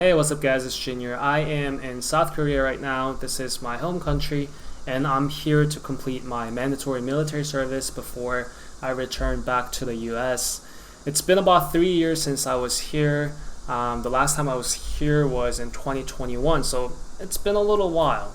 Hey, what's up guys, it's Junior. I am in South Korea right now. This is my home country and I'm here to complete my mandatory military service before I return back to the US. It's been about 3 years since I was here. The last time I was here was in 2021, so it's been a little while.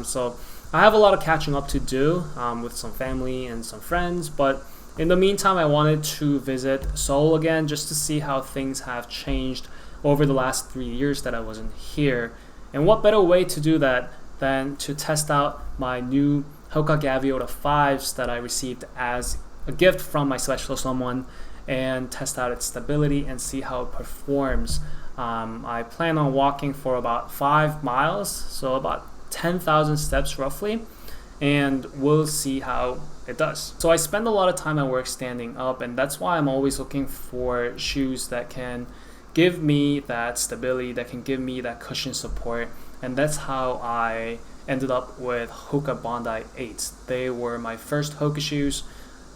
So I have a lot of catching up to do with some family and some friends, but in the meantime I wanted to visit Seoul again just to see how things have changed over the last 3 years that I wasn't here. And what better way to do that than to test out my new Hoka Gaviota 5s that I received as a gift from my special someone and test out its stability and see how it performs. I plan on walking for about 5 miles, so about 10,000 steps roughly, and we'll see how it does. So I spend a lot of time at work standing up, and that's why I'm always looking for shoes that can give me that stability, that can give me that cushion support, and that's how I ended up with Hoka Bondi 8s. They were my first Hoka shoes,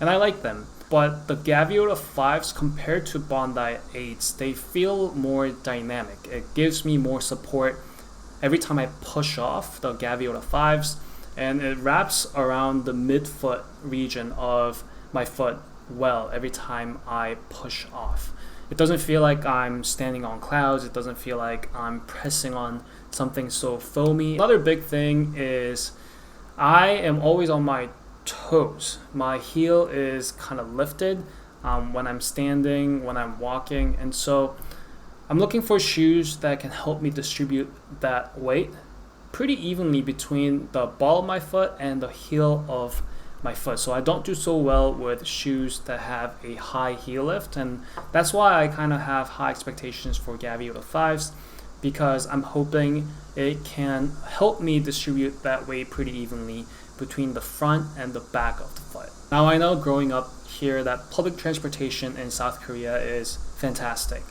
and I like them. But the Gaviota 5s compared to Bondi 8s, they feel more dynamic. It gives me more support every time I push off the Gaviota 5s, and it wraps around the midfoot region of my foot well every time I push off. It doesn't feel like I'm standing on clouds. It doesn't feel like I'm pressing on something so foamy. Another big thing is I am always on my toes. My heel is kind of lifted when I'm standing, when I'm walking, and so I'm looking for shoes that can help me distribute that weight pretty evenly between the ball of my foot and the heel of my foot. So I don't do so well with shoes that have a high heel lift, and that's why I kind of have high expectations for Gaviota 5s, because I'm hoping it can help me distribute that weight pretty evenly between the front and the back of the foot. Now I know growing up here that public transportation in South Korea is fantastic.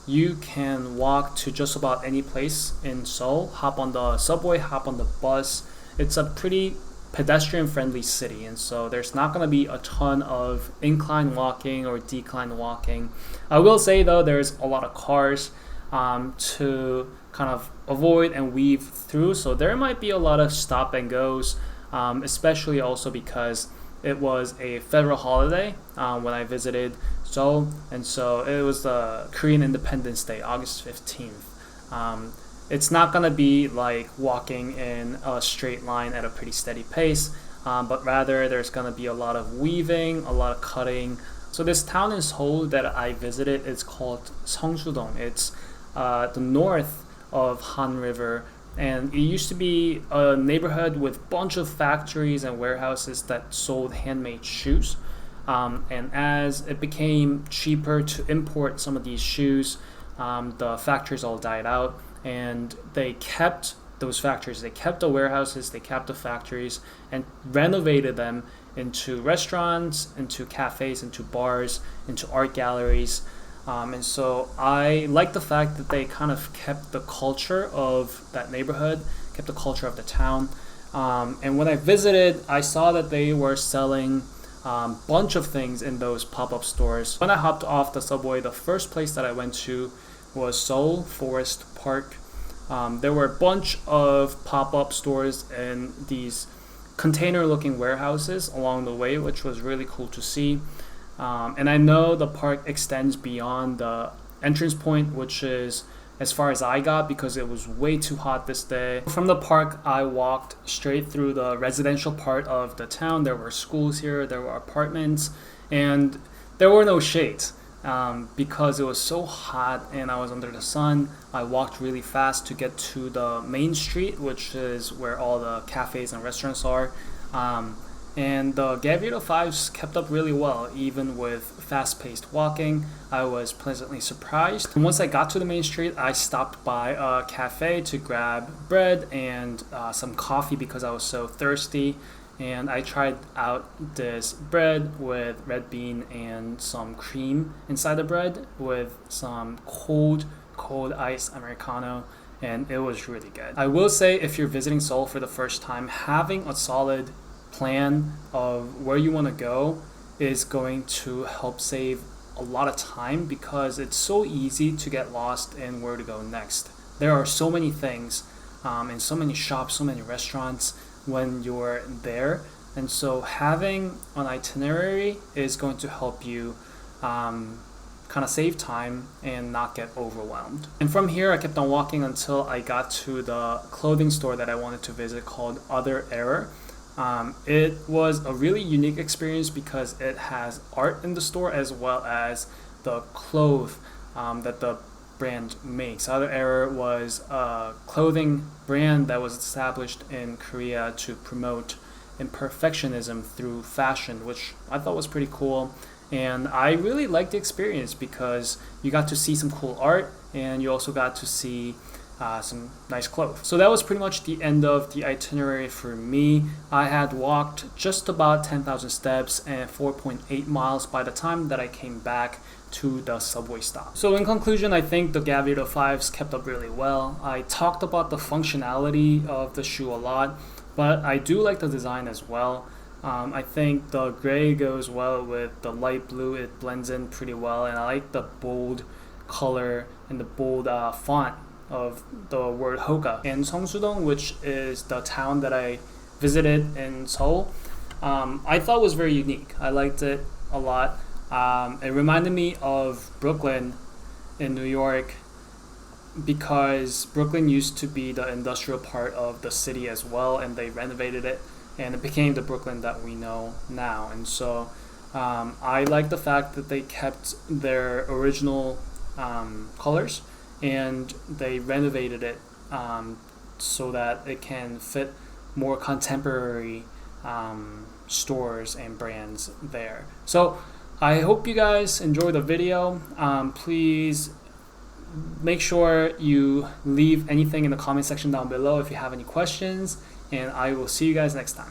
You can walk to just about any place in Seoul, hop on the subway, hop on the bus. It's a pretty pedestrian friendly city, and so there's not going to be a ton of incline walking or decline walking. I will say though, there's a lot of cars to kind of avoid and weave through, so there might be a lot of stop and goes, especially also because it was a federal holiday when I visited Seoul, and so it was the Korean Independence Day, August 15th. It's not going to be like walking in a straight line at a pretty steady pace, but rather there's going to be a lot of weaving, a lot of cutting. So this town in Seoul that I visited is called Seongsu-dong. It's the north of Han River, and it used to be a neighborhood with a bunch of factories and warehouses that sold handmade shoes. And as it became cheaper to import some of these shoes, the factories all died out, and they kept those factories, they kept the warehouses, they kept the factories, and renovated them into restaurants, into cafes, into bars, into art galleries. And so I like the fact that they kind of kept the culture of that neighborhood, kept the culture of the town. And when I visited, I saw that they were selling bunch of things in those pop-up stores. When I hopped off the subway, the first place that I went to was Seoul Forest Park. There were a bunch of pop-up stores and these container-looking warehouses along the way, which was really cool to see. And I know the park extends beyond the entrance point, which is as far as I got because it was way too hot this day. From the park, I walked straight through the residential part of the town. There were schools here, there were apartments, and there were no shades. Because it was so hot and I was under the sun, I walked really fast to get to the main street, which is where all the cafes and restaurants are. And the Gaviota 5s kept up really well, even with fast-paced walking. I was pleasantly surprised. And once I got to the main street, I stopped by a cafe to grab bread and some coffee because I was so thirsty. And I tried out this bread with red bean and some cream inside the bread with some cold ice Americano, and it was really good. I will say, if you're visiting Seoul for the first time, having a solid plan of where you want to go is going to help save a lot of time because it's so easy to get lost in where to go next. there are so many things and so many shops, so many restaurants when you're there. And so having an itinerary is going to help you kind of save time and not get overwhelmed. And from here, I kept on walking until I got to the clothing store that I wanted to visit called Other Error. It was a really unique experience because it has art in the store as well as the clothes that the brand makes. Other Error was a clothing brand that was established in Korea to promote imperfectionism through fashion, which I thought was pretty cool. And I really liked the experience because you got to see some cool art and you also got to see some nice clothes. So that was pretty much the end of the itinerary for me. I had walked just about 10,000 steps and 4.8 miles by the time that I came back to the subway stop. So in conclusion, I think the Gaviota 5s kept up really well. I talked about the functionality of the shoe a lot, but I do like the design as well. I think the gray goes well with the light blue. It blends in pretty well, and I like the bold color and the bold font of the word Hoka. And Seongsu-dong, which is the town that I visited in Seoul, I thought was very unique. I liked it a lot. It reminded me of Brooklyn in New York because Brooklyn used to be the industrial part of the city as well, and they renovated it and it became the Brooklyn that we know now. And so I like the fact that they kept their original colors and they renovated it so that it can fit more contemporary stores and brands there. So I hope you guys enjoy the video. Please make sure you leave anything in the comment section down below if you have any questions, and I will see you guys next time.